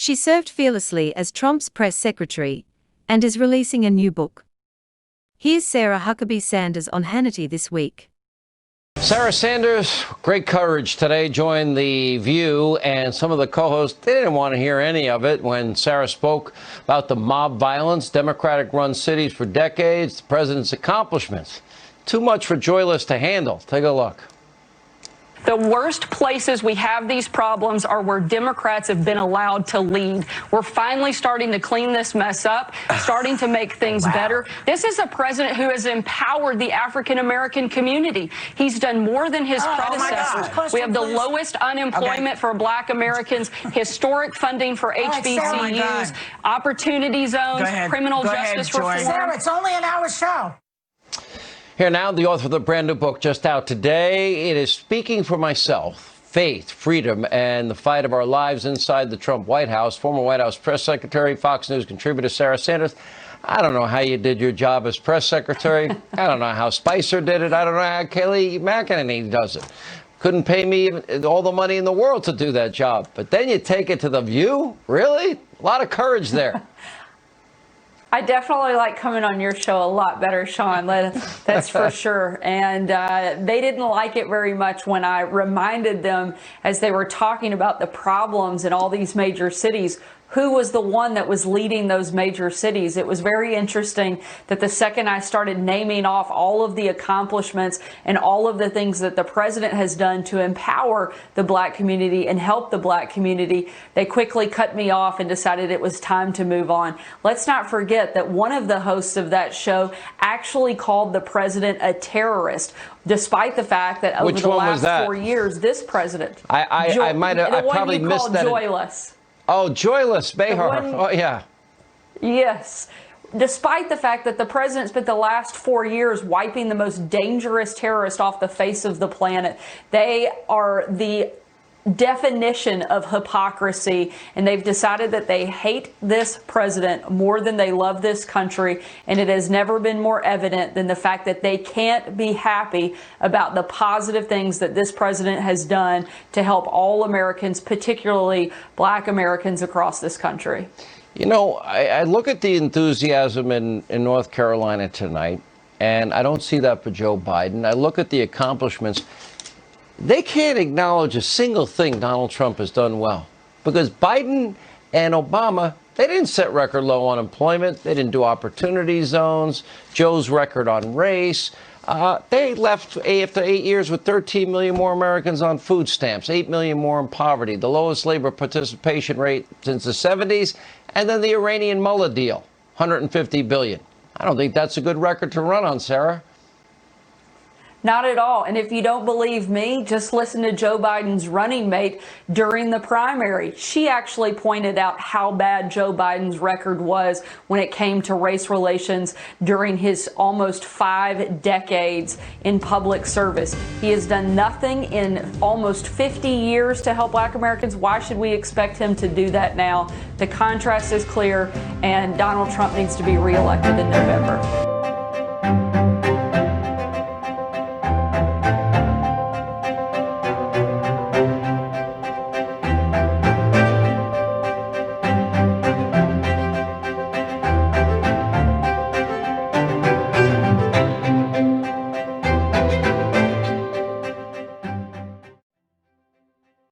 She served fearlessly as Trump's press secretary and is releasing a new book. Here's Sarah Huckabee Sanders on Hannity this week. Sarah Sanders, great courage today, joined The View, and some of the co-hosts, they didn't want to hear any of it when Sarah spoke about the mob violence, Democratic-run cities for decades, the president's accomplishments. Too much for Joyless to handle. Take a look. The worst places we have these problems are where Democrats have been allowed to lead. We're finally starting to clean this mess up, starting to make things better. This is a president who has empowered the African-American community. He's done more than his predecessors. We have the lowest unemployment for Black Americans, historic funding for HBCUs, opportunity zones, criminal justice reform. Sarah, it's only an hour show. Here now, the author of the brand new book just out today. It is Speaking for Myself, Faith, Freedom, and the Fight of Our Lives Inside the Trump White House. Former White House press secretary, Fox News contributor Sarah Sanders. I don't know how you did your job as press secretary. I don't know how Spicer did it. I don't know how Kayleigh McEnany does it. Couldn't pay me all the money in the world to do that job. But then you take it to The View? Really? A lot of courage there. I definitely like coming on your show a lot better, Sean. That's for sure. And they didn't like it very much when I reminded them, as they were talking about the problems in all these major cities, who was the one that was leading those major cities. It was very interesting that the second I started naming off all of the accomplishments and all of the things that the president has done to empower the Black community and help the Black community, they quickly cut me off and decided it was time to move on. Let's not forget that one of the hosts of that show actually called the president a terrorist, despite the fact that over the last 4 years, this president, I probably missed that. Joyless. Oh, Joyless Behar. Oh, yeah. Yes. Despite the fact that the president spent the last 4 years wiping the most dangerous terrorist off the face of the planet, they are the definition of hypocrisy, and they've decided that they hate this president more than they love this country, and it has never been more evident than the fact that they can't be happy about the positive things that this president has done to help all Americans, particularly Black Americans across this country. You know, I look at the enthusiasm in North Carolina tonight, and I don't see that for Joe Biden. I look at the accomplishments. They can't acknowledge a single thing Donald Trump has done well, because Biden and Obama, they didn't set record low unemployment. They didn't do opportunity zones. Joe's record on race. They left after 8 years with 13 million more Americans on food stamps, 8 million more in poverty, the lowest labor participation rate since the 70s, and then the Iranian mullah deal, 150 billion. I don't think that's a good record to run on, Sarah. Not at all. And if you don't believe me, just listen to Joe Biden's running mate during the primary. She actually pointed out how bad Joe Biden's record was when it came to race relations during his almost 5 decades in public service. He has done nothing in almost 50 years to help Black Americans. Why should we expect him to do that now? The contrast is clear, and Donald Trump needs to be reelected in November.